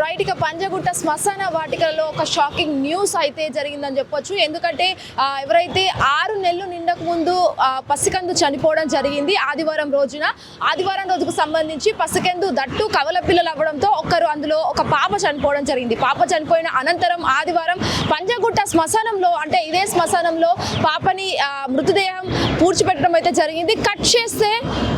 Right, ఇక పంజగుట్ట శ్మశాన వాటికలో ఒక షాకింగ్ న్యూస్ అయితే జరిగిందని చెప్పొచ్చు. ఎందుకంటే ఎవరైతే 6 నెలలు నిండక ముందు పసికందు చనిపోవడం జరిగింది ఆదివారం రోజున. ఆదివారం రోజుకు సంబంధించి పసికందు దట్టు కవల పిల్లలు అవ్వడంతో అందులో ఒక పాప చనిపోవడం జరిగింది. పాప చనిపోయిన అనంతరం ఆదివారం పంజగుట్ట శ్మశానంలో, అంటే ఇదే శ్మశానంలో పాపని మృతదేహం పూడ్చిపెట్టడం అయితే జరిగింది. కట్ చేస్తే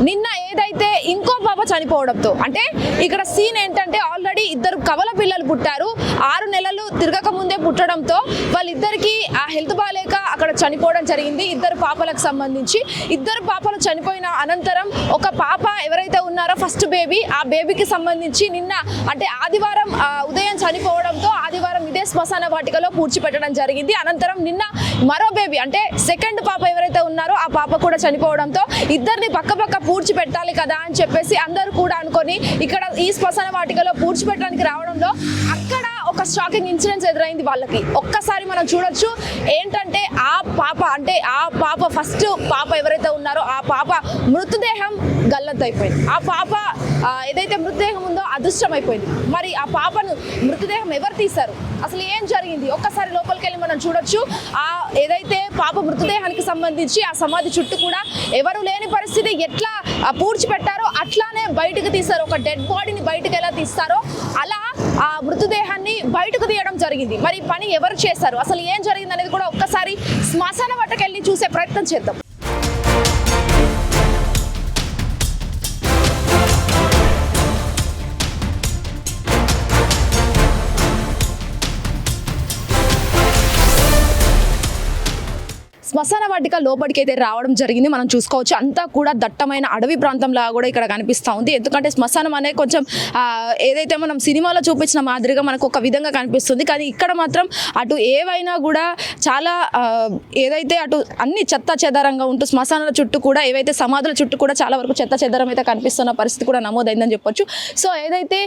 నిన్న ఏదైతే ఇంకో పాప చనిపోవడంతో, అంటే ఇక్కడ సీన్ ఏంటంటే ఆల్రెడీ ఇద్దరు కవల పిల్లలు పుట్టారు. 6 నెలలు తిరగక ముందే పుట్టడంతో వాళ్ళిద్దరికి ఆ హెల్త్ బాగాలేక అక్కడ చనిపోవడం జరిగింది. ఇద్దరు పాపలకు సంబంధించి ఇద్దరు పాపలు చనిపోయిన అనంతరం ఒక పాప ఎవరైతే ఉన్నారో ఫస్ట్ బేబీ, ఆ బేబీకి సంబంధించి నిన్న అంటే ఆదివారం ఉదయం చనిపోవడంతో ఆదివారం ఇదే శ్మశాన వాటికలో పూడ్చిపెట్టడం జరిగింది. అనంతరం నిన్న మరో బేబీ అంటే సెకండ్ పాప ఎవరైతే ఉన్నారో ఆ పాప కూడా చనిపోవడంతో ఇద్దరిని పక్క పూడ్చి పెట్టాలి కదా అని చెప్పేసి అందరూ కూడా అనుకొని ఇక్కడ ఈ శ్మశాన వాటికలో పూడ్చిపెట్టడానికి రావడంలో అక్కడ ఒక షాకింగ్ ఇన్సిడెంట్స్ ఎదురైంది వాళ్ళకి. ఒక్కసారి మనం చూడొచ్చు ఏంటంటే ఆ పాప ఫస్ట్ పాప ఎవరైతే ఉన్నారో ఆ పాప మృతదేహం గల్లంతైపోయింది. ఆ పాప ఏదైతే మృతదేహం ఉందో అదృష్టమైపోయింది. మరి ఆ పాపను మృతదేహం ఎవరు తీశారు, అసలు ఏం జరిగింది, ఒక్కసారి లోపలికి వెళ్ళి మనం చూడొచ్చు. ఆ ఏదైతే పాప మృతదేహానికి సంబంధించి ఆ సమాధి చుట్టూ కూడా ఎవరు లేని పరిస్థితి, ఎట్లా పూడ్చిపెట్టారో అట్లానే బయటకు తీస్తారు. ఒక డెడ్ బాడీని బయటకు ఎలా తీస్తారో అలా ఆ మృతదేహాన్ని బయటకు తీయడం జరిగింది. మరి పని ఎవరు చేశారు, అసలు ఏం జరిగింది అనేది కూడా ఒక్కసారి శ్మశాన వాటికెళ్ళి చూసే ప్రయత్నం చేద్దాం. శ్మశాన వాటిక లోపలికి అయితే రావడం జరిగింది. మనం చూసుకోవచ్చు అంతా కూడా దట్టమైన అడవి ప్రాంతంలా కూడా ఇక్కడ కనిపిస్తూ ఉంది. ఎందుకంటే శ్మశానం అనేది కొంచెం ఏదైతే మనం సినిమాలో చూపించిన మాదిరిగా మనకు ఒక విధంగా కనిపిస్తుంది, కానీ ఇక్కడ మాత్రం అటు ఏవైనా కూడా చాలా ఏదైతే అటు అన్ని చెత్త చెదారంగా ఉంటూ శ్మశానాల చుట్టూ కూడా ఏవైతే సమాధుల చుట్టూ కూడా చాలా వరకు చెత్త చెదారం అయితే కనిపిస్తున్న పరిస్థితి కూడా నమోదైందని చెప్పొచ్చు. సో ఏదైతే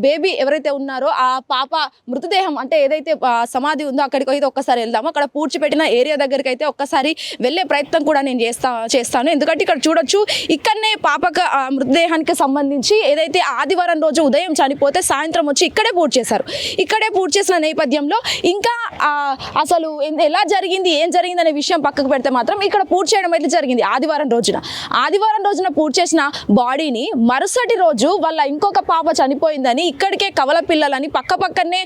బేబీ ఎవరైతే ఉన్నారో ఆ పాప మృతదేహం అంటే ఏదైతే సమాధి ఉందో అక్కడికి అయితే ఒక్కసారి వెళ్దాము. అక్కడ పూడ్చిపెట్టిన ఏరియా దగ్గరికి అయితే ఒక్కసారి వెళ్ళే ప్రయత్నం కూడా నేను చేస్తాను. ఎందుకంటే ఇక్కడ చూడొచ్చు ఇక్కడనే పాపకు మృతదేహానికి సంబంధించి ఏదైతే ఆదివారం రోజు ఉదయం చనిపోతే సాయంత్రం వచ్చి ఇక్కడే పూర్తి చేశారు. ఇక్కడే పూర్తి చేసిన నేపథ్యంలో ఇంకా అసలు ఎలా జరిగింది, ఏం జరిగింది అనే విషయం పక్కకు పెడితే మాత్రం ఇక్కడ పూర్తి చేయడం అయితే జరిగింది ఆదివారం రోజున పూర్తి చేసిన బాడీని మరుసటి రోజు వాళ్ళ ఇంకొక పాప చనిపోయిందని ఇక్కడికే కవల పిల్లలని పక్కపక్కనే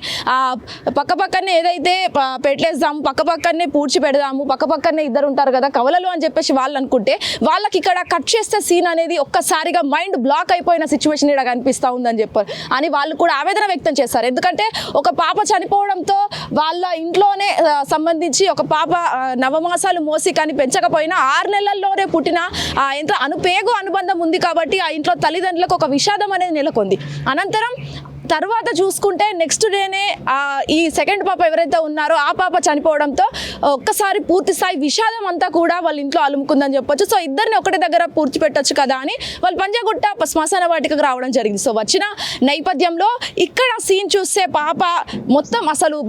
ఏదైతే పెట్టేద్దాము, పక్కపక్కనే పూడ్చి పెడదాము, పక్కనే ఇద్దరు ఉంటారు కదా కవలలు అని చెప్పేసి వాళ్ళు అనుకుంటే వాళ్ళకి ఇక్కడ కట్ చేస్తే సీన్ అనేది ఒక్కసారిగా మైండ్ బ్లాక్ అయిపోయిన సిచ్యువేషన్ ఇక్కడ కనిపిస్తూ ఉందని చెప్పారు అని వాళ్ళు కూడా ఆవేదన వ్యక్తం చేస్తారు. ఎందుకంటే ఒక పాప చనిపోవడంతో వాళ్ళ ఇంట్లోనే సంబంధించి ఒక పాప నవమాసాలు మోసి కానీ పెంచకపోయినా 6 నెలల్లోనే పుట్టిన ఎంత పేగు అనుబంధం ఉంది కాబట్టి ఆ ఇంట్లో తల్లిదండ్రులకు ఒక విషాదం అనేది నెలకొంది. అనంతరం తర్వాత చూసుకుంటే నెక్స్ట్ డేనే ఈ సెకండ్ పాప ఎవరైతే ఉన్నారో ఆ పాప చనిపోవడంతో ఒక్కసారి పూర్తి స్థాయి విషాదం అంతా కూడా వాళ్ళ ఇంట్లో అలుముకుందని చెప్పొచ్చు. సో ఇద్దరిని ఒకటి దగ్గర పూడ్చిపెట్టొచ్చు కదా అని వాళ్ళు పంజగుట్ట శ్మశాన వాటికకు రావడం జరిగింది. సో వచ్చిన నేపథ్యంలో ఇక్కడ సీన్ చూస్తే పాప మొత్తం అసలు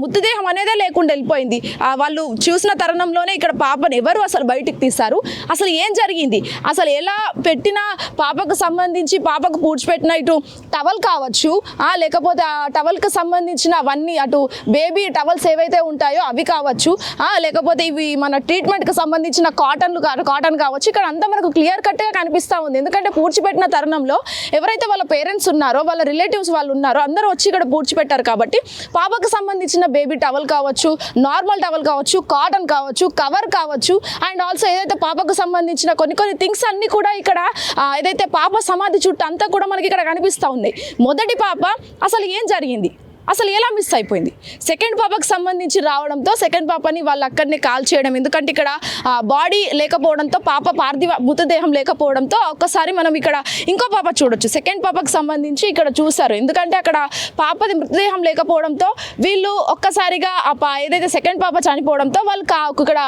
మృతదేహం అనేదే లేకుండా వెళ్ళిపోయింది. వాళ్ళు చూసిన తరుణంలోనే ఇక్కడ పాపను ఎవరు అసలు బయటికి తీశారు, అసలు ఏం జరిగింది, అసలు ఎలా పెట్టిన పాపకు సంబంధించి పాపకు పూడ్చిపెట్టిన ఇటు టవల్ కావచ్చు, లేకపోతే ఆ టవల్కి సంబంధించిన అవన్నీ అటు బేబీ టవల్స్ ఏవైతే ఉంటాయో అవి కావచ్చు, లేకపోతే ఇవి మన ట్రీట్మెంట్కి సంబంధించిన కాటన్ కావచ్చు, ఇక్కడ అంతా మనకు క్లియర్ కట్గా కనిపిస్తూ ఉంది. ఎందుకంటే పూడ్చిపెట్టిన తరుణంలో ఎవరైతే వాళ్ళ పేరెంట్స్ ఉన్నారో వాళ్ళ రిలేటివ్స్ వాళ్ళు ఉన్నారో అందరూ వచ్చి ఇక్కడ పూడ్చిపెట్టారు కాబట్టి పాపకు సంబంధించిన బేబీ టవల్ కావచ్చు, నార్మల్ టవల్ కావచ్చు, కాటన్ కావచ్చు, కవర్ కావచ్చు, అండ్ ఆల్సో ఏదైతే పాపకు సంబంధించిన కొన్ని థింగ్స్ అన్నీ కూడా ఇక్కడ ఏదైతే పాప సమాధి చుట్టూ అంతా కూడా మనకి ఇక్కడ కనిపిస్తూ ఉన్నాయి. మొదటి పాప అసలు ఏం జరిగింది, అసలు ఎలా మిస్ అయిపోయింది, సెకండ్ పాపకు సంబంధించి రావడంతో సెకండ్ పాపని వాళ్ళు అక్కడనే కాల్ చేయడం, ఎందుకంటే ఇక్కడ బాడీ లేకపోవడంతో పాప పార్థివ మృతదేహం లేకపోవడంతో ఒక్కసారి మనం ఇక్కడ ఇంకో పాప చూడొచ్చు. సెకండ్ పాపకు సంబంధించి ఇక్కడ చూశారు, ఎందుకంటే అక్కడ పాపది మృతదేహం లేకపోవడంతో వీళ్ళు ఒక్కసారిగా ఏదైతే సెకండ్ పాప చనిపోవడంతో వాళ్ళు ఇక్కడ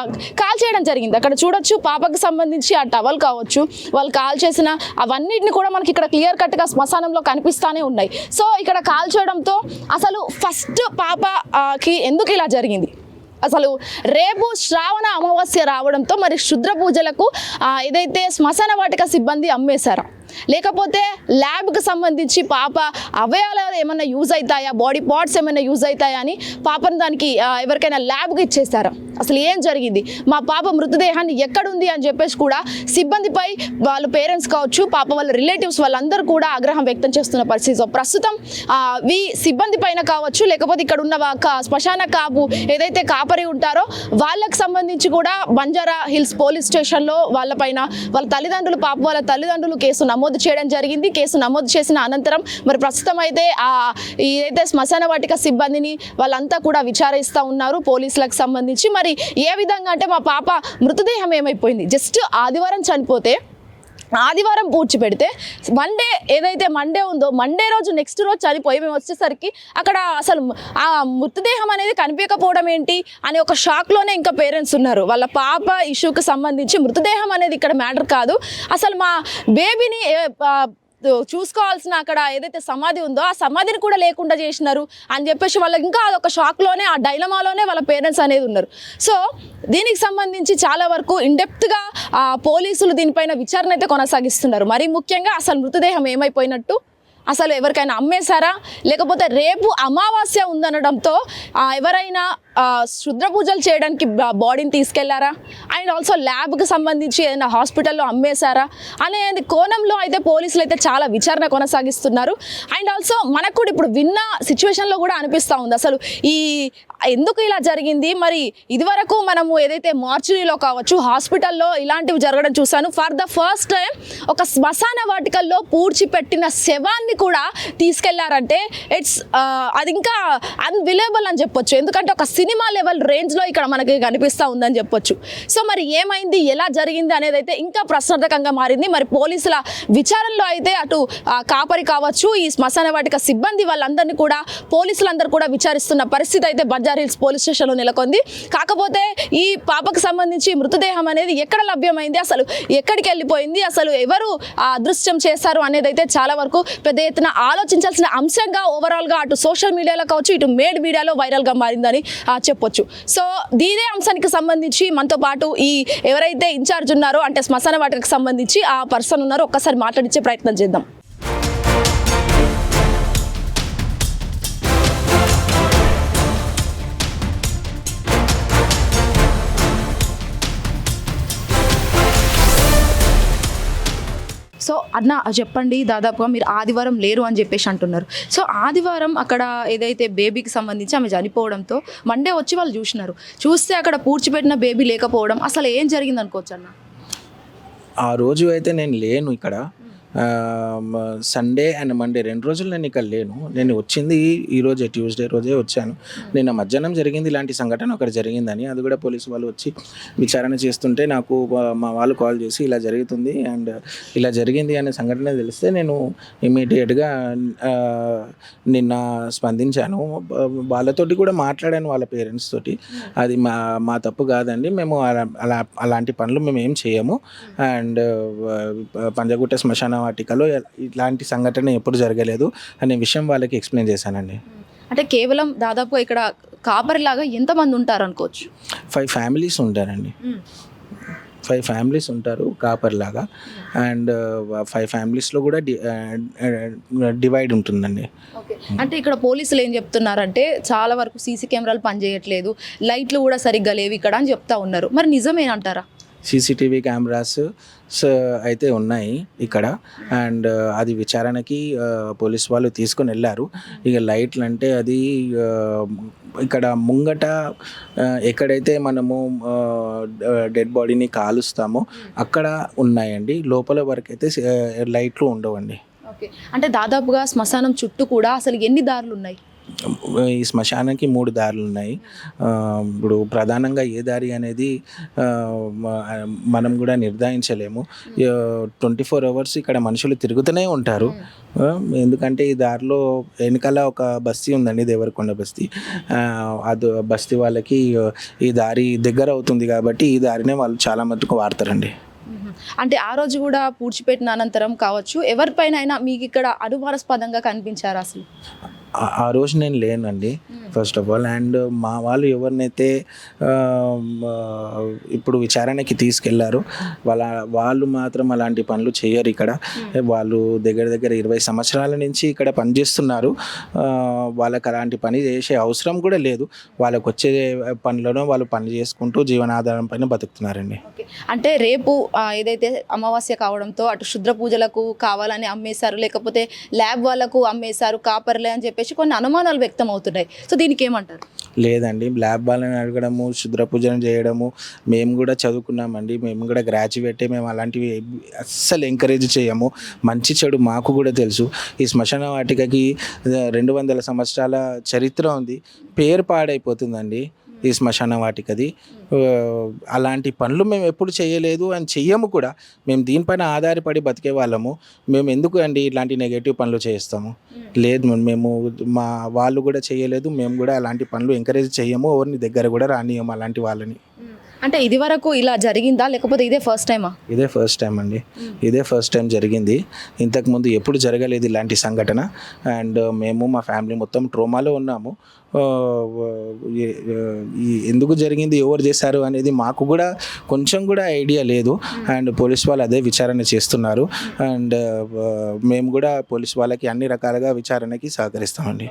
కాల్ చేయడం జరిగింది. అక్కడ చూడొచ్చు పాపకు సంబంధించి ఆ టవల్ కావచ్చు, వాళ్ళు కాల్ చేసిన అవన్నిటిని కూడా మనకి ఇక్కడ క్లియర్ కట్గా శ్మశానంలో కనిపిస్తూనే ఉన్నాయి. సో ఇక్కడ కాల్ చేయడంతో అసలు ఫస్ట్ పాపకి ఎందుకు ఇలా జరిగింది, అసలు రేపు శ్రావణ అమావాస్య రావడంతో మరి క్షుద్ర పూజలకు ఏదైతే శ్మశాన వాటిక సిబ్బంది అమ్మేశారో లేకపోతే ల్యాబ్కి సంబంధించి పాప అవయవాలు ఏమైనా యూజ్ అవుతాయా, బాడీ పార్ట్స్ ఏమైనా యూజ్ అవుతాయా అని పాపను దానికి ఎవరికైనా ల్యాబ్కి ఇచ్చేస్తారా? అసలు ఏం జరిగింది, మా పాప మృతదేహాన్ని ఎక్కడుంది అని చెప్పేసి కూడా సిబ్బందిపై వాళ్ళ పేరెంట్స్ కావచ్చు, పాప వాళ్ళ రిలేటివ్స్ వాళ్ళందరూ కూడా ఆగ్రహం వ్యక్తం చేస్తున్న పరిస్థితి. సో ప్రస్తుతం ఈ సిబ్బంది పైన కావచ్చు, లేకపోతే ఇక్కడ ఉన్న శ్మశాన కాపు ఏదైతే కాపరి ఉంటారో వాళ్ళకి సంబంధించి కూడా బంజారా హిల్స్ పోలీస్ స్టేషన్లో వాళ్ళపైన వాళ్ళ తల్లిదండ్రులు, పాప వాళ్ళ తల్లిదండ్రులు కేసు నమోదు చేయడం జరిగింది. కేసు నమోదు చేసిన అనంతరం మరి ప్రస్తుతం అయితే ఏదైతే శ్మశాన వాటిక సిబ్బందిని వాళ్ళంతా కూడా విచారిస్తూ ఉన్నారు పోలీసులకు సంబంధించి. మరి ఏ విధంగా అంటే మా పాప మృతదేహం ఏమైపోయింది, జస్ట్ ఆదివారం చనిపోతే ఆదివారం పూడ్చి పెడితే ఏదైతే మండే ఉందో మండే రోజు నెక్స్ట్ రోజు చనిపోయి మేము వచ్చేసరికి అక్కడ అసలు ఆ మృతదేహం అనేది కనిపించకపోవడం ఏంటి అనే ఒక షాక్లోనే ఇంకా పేరెంట్స్ ఉన్నారు. వాళ్ళ పాప ఇష్యూకి సంబంధించి మృతదేహం అనేది ఇక్కడ మ్యాటర్ కాదు, అసలు మా బేబీని చూసుకోవాల్సిన అక్కడ ఏదైతే సమాధి ఉందో ఆ సమాధిని కూడా లేకుండా చేసినారు అని చెప్పేసి వాళ్ళకి ఇంకా అదొక షాక్లోనే, ఆ డైలమాలోనే వాళ్ళ పేరెంట్స్ అనేది ఉన్నారు. సో దీనికి సంబంధించి చాలా వరకు ఇన్డెప్త్గా పోలీసులు దీనిపైన విచారణ అయితే కొనసాగిస్తున్నారు. మరీ ముఖ్యంగా అసలు మృతదేహం ఏమైపోయినట్టు, అసలు ఎవరికైనా అమ్మేశారా, లేకపోతే రేపు అమావాస్య ఉందనడంతో ఎవరైనా శుద్ర పూజలు చేయడానికి బాడీని తీసుకెళ్లారా, అండ్ ఆల్సో ల్యాబ్కి సంబంధించి ఏదైనా హాస్పిటల్లో అమ్మేశారా అనేది కోణంలో అయితే పోలీసులు అయితే చాలా విచారణ కొనసాగిస్తున్నారు. అండ్ ఆల్సో మనకు కూడా ఇప్పుడు విన్న సిచ్యువేషన్లో కూడా అనిపిస్తూ ఉంది అసలు ఎందుకు ఇలా జరిగింది. మరి ఇదివరకు మనము ఏదైతే మార్చురీలో కావచ్చు, హాస్పిటల్లో ఇలాంటివి జరగడం చూసాను. ఫర్ ద ఫస్ట్ టైం ఒక శ్మశాన వాటికల్లో పూడ్చిపెట్టిన శవాన్ని కూడా తీసుకెళ్లారంటే అది ఇంకా అన్విలేబుల్ అని చెప్పొచ్చు. ఎందుకంటే ఒక సినిమా లెవెల్ రేంజ్లో ఇక్కడ మనకి కనిపిస్తూ ఉందని చెప్పొచ్చు. సో మరి ఏమైంది, ఎలా జరిగింది అనేది అయితే ఇంకా ప్రశ్నార్థకంగా మారింది. మరి పోలీసుల విచారణలో అయితే అటు కాపరి కావచ్చు, ఈ శ్మశాన వాటిక సిబ్బంది వాళ్ళందరినీ కూడా పోలీసులందరూ కూడా విచారిస్తున్న పరిస్థితి అయితే బంజారా హిల్స్ పోలీస్ స్టేషన్లో నెలకొంది. కాకపోతే ఈ పాపకు సంబంధించి మృతదేహం అనేది ఎక్కడ లభ్యమైంది, అసలు ఎక్కడికి వెళ్ళిపోయింది, అసలు ఎవరు అదృశ్యం చేశారు అనేది అయితే చాలా వరకు పెద్ద ఎత్తున ఆలోచించాల్సిన అంశంగా ఓవరాల్గా అటు సోషల్ మీడియాలో కావచ్చు, ఇటు మేడ్ మీడియాలో వైరల్గా మారిందని చెప్పొచ్చు. సో ఇదే అంశానికి సంబంధించి మనతో పాటు ఈ ఎవరైతే ఇన్ఛార్జ్ ఉన్నారో అంటే శ్మశాన వాటికకు సంబంధించి ఆ పర్సన్ ఉన్నారో ఒక్కసారి మాట్లాడించే ప్రయత్నం చేద్దాం. సో అన్న చెప్పండి, దాదాపుగా మీరు ఆదివారం లేరు అని చెప్పేసి అంటున్నారు. సో ఆదివారం అక్కడ ఏదైతే బేబీకి సంబంధించి ఆమె చనిపోవడంతో మండే వచ్చి వాళ్ళు చూస్తే అక్కడ పూడ్చిపెట్టిన బేబీ లేకపోవడం, అసలు ఏం జరిగింది అనుకోవచ్చు అన్న? ఆ రోజు అయితే నేను లేను ఇక్కడ. సండే అండ్ మండే 2 రోజులు నేను ఇక్కడ లేను. నేను వచ్చింది ఈరోజే ట్యూస్డే రోజే వచ్చాను. నిన్న మధ్యాహ్నం జరిగింది ఇలాంటి సంఘటన ఒకటి జరిగిందని, అది కూడా పోలీసు వాళ్ళు వచ్చి విచారణ చేస్తుంటే నాకు మా వాళ్ళు కాల్ చేసి ఇలా జరుగుతుంది అండ్ ఇలా జరిగింది అనే సంఘటన తెలిస్తే నేను ఇమీడియట్గా నిన్న స్పందించాను. వాళ్ళతోటి కూడా మాట్లాడాను, వాళ్ళ పేరెంట్స్ తోటి. అది మా తప్పు కాదండి, మేము అలాంటి పనులు మేము ఏం చేయము అండ్ పంజగుట్ట శ్మశాన వాటికలో ఇలాంటి సంఘటన ఎప్పుడు జరగలేదు అనే విషయం వాళ్ళకి ఎక్స్ప్లెయిన్ చేశానండి. అంటే కేవలం దాదాపు ఇక్కడ కాపరిలాగా ఎంతమంది ఉంటారు అనుకోవచ్చు? 5 ఫ్యామిలీస్ ఉంటారండి. 5 ఫ్యామిలీస్ ఉంటారు కాపర్లాగా అండ్ 5 ఫ్యామిలీస్లో కూడా డివైడ్ ఉంటుందండి. అంటే ఇక్కడ పోలీసులు ఏం చెప్తున్నారంటే చాలా వరకు సీసీ కెమెరాలు పనిచేయట్లేదు, లైట్లు కూడా సరిగ్గా లేవు ఇక్కడ అని చెప్తా ఉన్నారు. మరి నిజమేనంటారా? సీసీటీవీ కెమెరాస్ అయితే ఉన్నాయి ఇక్కడ అండ్ అది విచారణకి పోలీస్ వాళ్ళు తీసుకొని వెళ్ళారు. ఇక లైట్లు అంటే అది ఇక్కడ ముంగట ఎక్కడైతే మనము డెడ్ బాడీని కాలుస్తామో అక్కడ ఉన్నాయండి, లోపల వరకు అయితే లైట్లు ఉండవండి. ఓకే, అంటే దాదాపుగా శ్మశానం చుట్టూ కూడా అసలు ఎన్ని దారులు ఉన్నాయి? ఈ శ్మశానానికి 3 దారులు ఉన్నాయి. ఇప్పుడు ప్రధానంగా ఏ దారి అనేది మనం కూడా నిర్ధారించలేము. 24 hours ఇక్కడ మనుషులు తిరుగుతూనే ఉంటారు. ఎందుకంటే ఈ దారిలో వెనకాల ఒక బస్తీ ఉందండి, దేవరకొండ బస్తీ. అది బస్తీ వాళ్ళకి ఈ దారి దగ్గర అవుతుంది కాబట్టి ఈ దారినే వాళ్ళు చాలా మటుకు వాడతారండి. అంటే ఆ రోజు కూడా పూడ్చిపెట్టిన అనంతరం కావచ్చు ఎవరిపైన అయినా మీకు ఇక్కడ అనుమానాస్పదంగా కనిపించారు? అసలు ఆ రోజు నేను లేనండి, ఫస్ట్ ఆఫ్ ఆల్. అండ్ మా వాళ్ళు ఎవరినైతే ఆ, ఆ, ఇప్పుడు విచారణకి తీసుకెళ్లారో వాళ్ళు మాత్రం అలాంటి పనులు చేయరు ఇక్కడ. వాళ్ళు దగ్గర దగ్గర 20 సంవత్సరాల నుంచి ఇక్కడ పనిచేస్తున్నారు. వాళ్ళకి అలాంటి పని చేసే అవసరం కూడా లేదు. వాళ్ళకి వచ్చే పనులను వాళ్ళు పని చేసుకుంటూ జీవనాధారం పైన బతుకుతున్నారండి. అంటే రేపు ఏదైతే అమావాస్య కావడంతో అటు క్షుద్ర పూజలకు కావాలని అమ్మేశారు, లేకపోతే ల్యాబ్ వాళ్ళకు అమ్మేశారు కాపర్లే అని చెప్పేసి కొన్ని అనుమానాలు వ్యక్తం అవుతున్నాయి. సో దీనికి ఏమంటారు? లేదండి, ల్యాబ్ వాళ్ళని అడగడము, క్షుద్ర పూజన చేయడము, మేము కూడా చదువుకున్నామండి, మేము కూడా గ్రాడ్యుయేటే, మేము అలాంటివి అస్సలు ఎంకరేజ్ చేయము. మంచి చెడు మాకు కూడా తెలుసు. ఈ శ్మశాన వాటికకి 200 సంవత్సరాల చరిత్ర ఉంది. పేరు పాడైపోతుందండి ఈ శ్మశాన వాటికది. అలాంటి పనులు మేము ఎప్పుడు చేయలేదు అని చెయ్యము కూడా. మేము దీనిపైన ఆధారపడి బతికే వాళ్ళము. మేము ఎందుకు అండి ఇలాంటి నెగటివ్ పనులు చేస్తాము? లేదు, మేము మా వాళ్ళు కూడా చేయలేదు, మేము కూడా అలాంటి పనులు ఎంకరేజ్ చేయము. ఎవరిని దగ్గర కూడా రానియము అలాంటి వాళ్ళని. అంటే ఇది వరకు ఇలా జరిగిందా, లేకపోతే ఇదే ఫస్ట్ టైమా? ఇదే ఫస్ట్ టైం అండి, ఇదే ఫస్ట్ టైం జరిగింది. ఇంతకుముందు ఎప్పుడు జరగలేదు ఇలాంటి సంఘటన. అండ్ మేము మా ఫ్యామిలీ మొత్తం ట్రోమాలో ఉన్నాము. ఎందుకు జరిగింది, ఎవరు చేశారు అనేది మాకు కూడా కొంచెం కూడా ఐడియా లేదు. అండ్ పోలీస్ వాళ్ళు అదే విచారణ చేస్తున్నారు. అండ్ మేము కూడా పోలీస్ వాళ్ళకి అన్ని రకాలుగా విచారణకి సహకరిస్తామండి.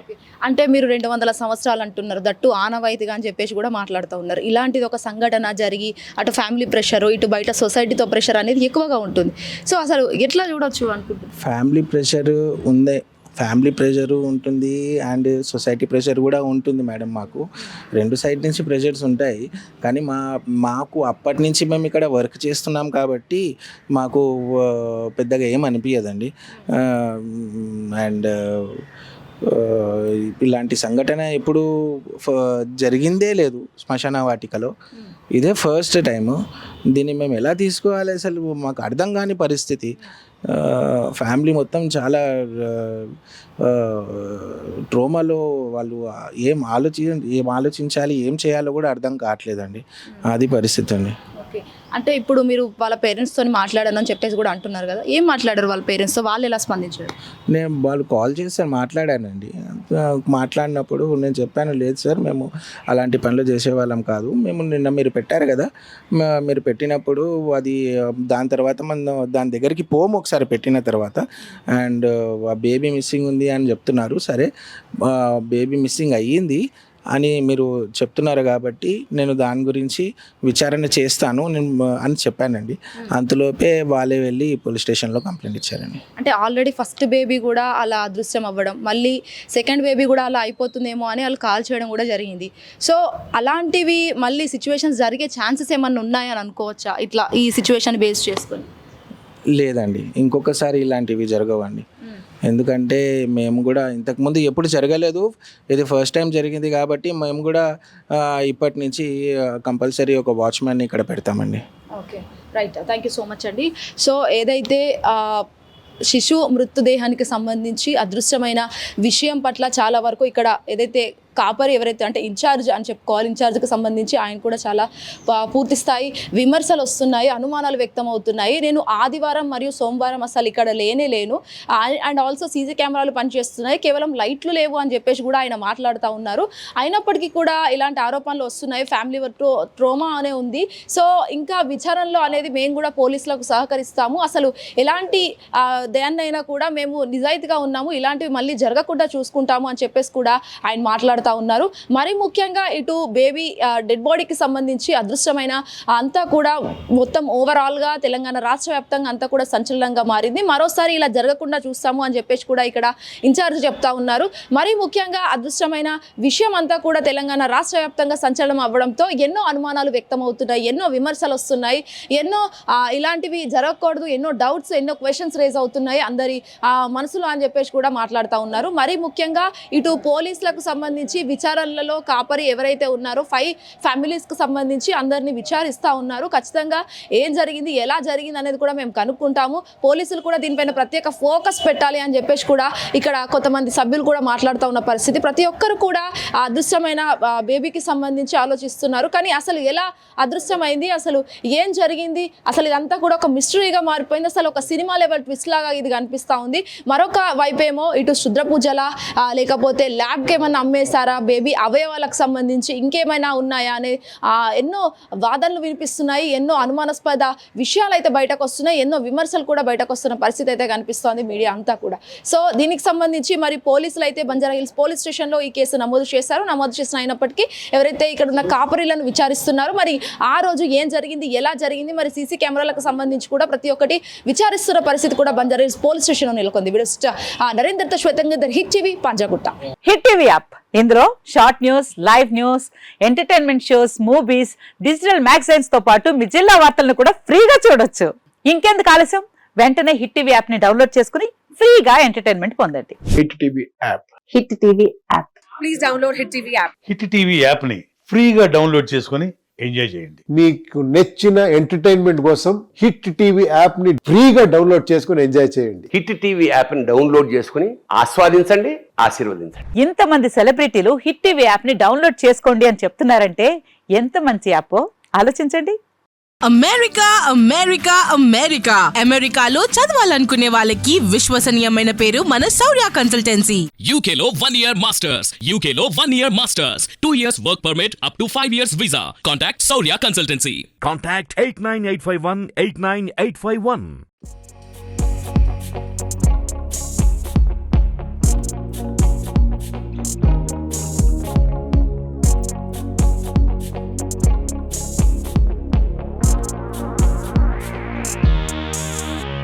అంటే మీరు 200 సంవత్సరాలు అంటున్నారు, దట్టు ఆనవాయితీగా అని చెప్పేసి కూడా మాట్లాడుతూ ఉన్నారు. ఇలాంటిది ఒక సంఘటన జరిగి అటు ఫ్యామిలీ ప్రెషర్, ఇటు బయట సొసైటీతో ప్రెషర్ అనేది ఎక్కువగా ఉంటుంది. సో అసలు ఎట్లా చూడొచ్చు అనుకుంటున్నారు? ఫ్యామిలీ ప్రెషర్ ఉందే, ఫ్యామిలీ ప్రెషరు ఉంటుంది అండ్ సొసైటీ ప్రెషర్ కూడా ఉంటుంది మేడం. మాకు 2 సైడ్ నుంచి ప్రెషర్స్ ఉంటాయి. కానీ మాకు అప్పటి నుంచి మేము ఇక్కడ వర్క్ చేస్తున్నాం కాబట్టి మాకు పెద్దగా ఏం అనిపించదండి. అండ్ ఇలాంటి సంఘటన ఎప్పుడు జరిగిందే లేదు శ్మశాన వాటికలో. ఇదే ఫస్ట్ టైము. దీన్ని మేము ఎలా తీసుకోవాలి అసలు మాకు అర్థం కాని పరిస్థితి. ఫ్యామిలీ మొత్తం చాలా ట్రోమాలో. వాళ్ళు ఏం ఆలోచించాలి, ఏం చేయాలో కూడా అర్థం కావట్లేదండి. అది పరిస్థితి అండి. ఓకే, అంటే ఇప్పుడు మీరు వాళ్ళ పేరెంట్స్తో మాట్లాడాను అని చెప్పేసి కూడా అంటున్నారు కదా, ఏం మాట్లాడారు వాళ్ళ పేరెంట్స్తో? వాళ్ళు ఎలా స్పందించారు? వాళ్ళు కాల్ చేసి మాట్లాడానండి. మాట్లాడినప్పుడు నేను చెప్పాను, లేదు సార్ మేము అలాంటి పనులు చేసేవాళ్ళం కాదు. మేము నిన్న మీరు పెట్టారు కదా, మీరు పెట్టినప్పుడు అది దాని తర్వాత మనం దాని దగ్గరికి పోము ఒకసారి పెట్టిన తర్వాత. అండ్ బేబీ మిస్సింగ్ ఉంది అని చెప్తున్నారు. సరే, బేబీ మిస్సింగ్ అయ్యింది అని మీరు చెప్తున్నారు కాబట్టి నేను దాని గురించి విచారణ చేస్తాను అని చెప్పానండి. అంతలోపే వాళ్ళే వెళ్ళి పోలీస్ స్టేషన్లో కంప్లైంట్ ఇచ్చారండి. అంటే ఆల్రెడీ ఫస్ట్ బేబీ కూడా అలా అదృశ్యం అవ్వడం, మళ్ళీ సెకండ్ బేబీ కూడా అలా అయిపోతుందేమో అని వాళ్ళు కాల్ చేయడం కూడా జరిగింది. సో అలాంటివి మళ్ళీ సిచ్యువేషన్స్ జరిగే ఛాన్సెస్ ఏమన్నా ఉన్నాయని అనుకోవచ్చా ఇట్లా ఈ సిచ్యువేషన్ బేస్ చేసుకొని? లేదండి, ఇంకొకసారి ఇలాంటివి జరగవండి. ఎందుకంటే మేము కూడా ఇంతకుముందు ఎప్పుడు జరగలేదు, ఇది ఫస్ట్ టైం జరిగింది కాబట్టి మేము కూడా ఇప్పటి నుంచి కంపల్సరీ ఒక వాచ్మెన్ని ఇక్కడ పెడతామండి. Okay, right, thank you so much అండి. సో ఏదైతే శిశువు మృతదేహానికి సంబంధించి అదృశ్యమైన విషయం పట్ల చాలా వరకు ఇక్కడ ఏదైతే కాపరి ఎవరైతే అంటే ఇన్ఛార్జ్ అని చెప్పుకోవాలి, ఇన్ఛార్జ్కి సంబంధించి ఆయన కూడా చాలా పూర్తి స్థాయి విమర్శలు వస్తున్నాయి, అనుమానాలు వ్యక్తం అవుతున్నాయి. నేను ఆదివారం మరియు సోమవారం అసలు ఇక్కడ లేను, అండ్ ఆల్సో సీసీ కెమెరాలు పనిచేస్తున్నాయి, కేవలం లైట్లు లేవు అని చెప్పేసి కూడా ఆయన మాట్లాడుతూ ఉన్నారు. అయినప్పటికీ కూడా ఇలాంటి ఆరోపణలు వస్తున్నాయి, ఫ్యామిలీ ట్రోమా అనే ఉంది. సో ఇంకా విచారణలో అనేది మేము కూడా పోలీసులకు సహకరిస్తాము, అసలు ఎలాంటి దేన్నైనా కూడా మేము నిజాయితీగా ఉన్నాము, ఇలాంటివి మళ్ళీ జరగకుండా చూసుకుంటాము అని చెప్పేసి కూడా ఆయన మాట్లాడుతూ ఉన్నారు. మరి ముఖ్యంగా ఇటు బేబీ డెడ్ బాడీకి సంబంధించి అదృశ్యమైన అంతా కూడా మొత్తం ఓవరాల్గా తెలంగాణ రాష్ట్ర వ్యాప్తంగా అంతా కూడా సంచలనంగా మారింది. మరోసారి ఇలా జరగకుండా చూస్తాము అని చెప్పేసి కూడా ఇక్కడ ఇన్ఛార్జ్ చెప్తా ఉన్నారు. మరి ముఖ్యంగా అదృశ్యమైన విషయం అంతా కూడా తెలంగాణ రాష్ట్ర వ్యాప్తంగా సంచలనం అవ్వడంతో ఎన్నో అనుమానాలు వ్యక్తం అవుతున్నాయి, ఎన్నో విమర్శలు వస్తున్నాయి, ఎన్నో ఇలాంటివి జరగకూడదు, ఎన్నో డౌట్స్, ఎన్నో క్వశ్చన్స్ రేజ్ అవుతున్నాయి అందరి మనసులో అని చెప్పేసి కూడా మాట్లాడుతూ ఉన్నారు. మరి ముఖ్యంగా ఇటు పోలీసులకు సంబంధించి విచారణలలో కాపరి ఎవరైతే ఉన్నారో 5 ఫ్యామిలీస్కి సంబంధించి అందరినీ విచారిస్తూ ఉన్నారు. ఖచ్చితంగా ఏం జరిగింది, ఎలా జరిగింది అనేది కూడా మేము కనుక్కుంటాము. పోలీసులు కూడా దీనిపైన ప్రత్యేక ఫోకస్ పెట్టాలి అని చెప్పేసి కూడా ఇక్కడ కొంతమంది సభ్యులు కూడా మాట్లాడుతూ ఉన్న పరిస్థితి. ప్రతి ఒక్కరు కూడా అదృశ్యమైన బేబీకి సంబంధించి ఆలోచిస్తున్నారు. కానీ అసలు ఎలా అదృశ్యమైంది, అసలు ఏం జరిగింది, అసలు ఇదంతా కూడా ఒక మిస్టరీగా మారిపోయింది. అసలు ఒక సినిమా లెవెల్ ట్విస్ట్ లాగా ఇది కనిపిస్తూ ఉంది. మరొక వైపేమో ఇటు క్షుద్ర పూజల లేకపోతే ల్యాబ్కి ఏమన్నా అమ్మేశారు, చేశారా, బేబీ అవయవాలకు సంబంధించి ఇంకేమైనా ఉన్నాయా అనే ఎన్నో వాదనలు వినిపిస్తున్నాయి, ఎన్నో అనుమానాస్పద విషయాలు అయితే బయటకు వస్తున్నాయి, ఎన్నో విమర్శలు కూడా బయటకు వస్తున్న పరిస్థితి అయితే కనిపిస్తోంది మీడియా అంతా కూడా. సో దీనికి సంబంధించి మరి పోలీసులు అయితే బంజారా హిల్స్ పోలీస్ స్టేషన్లో ఈ కేసు నమోదు చేశారు. నమోదు చేసిన అయినప్పటికీ ఎవరైతే ఇక్కడ ఉన్న కాపరీలను విచారిస్తున్నారో మరి ఆ రోజు ఏం జరిగింది, ఎలా జరిగింది, మరి సీసీ కెమెరాలకు సంబంధించి కూడా ప్రతి ఒక్కటి విచారిస్తున్న పరిస్థితి కూడా బంజారా హిల్స్ పోలీస్ స్టేషన్లో నెలకొంది. నరేందర్తో శ్వేతంగా hit TV Panjagutta. Hit TV app ఇందులో short news, live news, entertainment shows, movies, digital magazines తో పాటు మీ జిల్లా వార్తలను కూడా ఫ్రీగా చూడొచ్చు. ఇంకెందుకు ఆలస్యం, వెంటనే హిట్ టీవీ యాప్ ని డౌన్లోడ్ చేసుకుని ఫ్రీగా ఎంటర్టైన్మెంట్ పొందండి. Hit TV app. Hit TV app. Please download hit TV app. Hit TV app ని ఫ్రీగా డౌన్లోడ్ చేసుకొని ఎంజాయ్ చేయండి. మీకు నచ్చిన ఎంటర్టైన్మెంట్ కోసం హిట్ టీవీ యాప్ ని ఫ్రీగా డౌన్లోడ్ చేసుకుని ఎంజాయ్ చేయండి. హిట్ టీవీ యాప్ ని డౌన్లోడ్ చేసుకుని ఆస్వాదించండి, ఆశీర్వదించండి. ఇంతమంది సెలబ్రిటీలు హిట్ టీవీ యాప్ ని డౌన్లోడ్ చేసుకోండి అని చెప్తున్నారంటే ఎంత మంచి యాప్ ఆలోచించండి. అమెరికా అమెరికా అమెరికా అమెరికాలో చదవాలనుకునే వాళ్ళకి విశ్వసనీయమైన పేరు మన శౌర్య కన్సల్టెన్సీ. UK లో 1 year masters. UK లో 1 year masters. 2 years work permit up to 5 years visa. Contact Saurya Consultancy. Contact 89851 89851.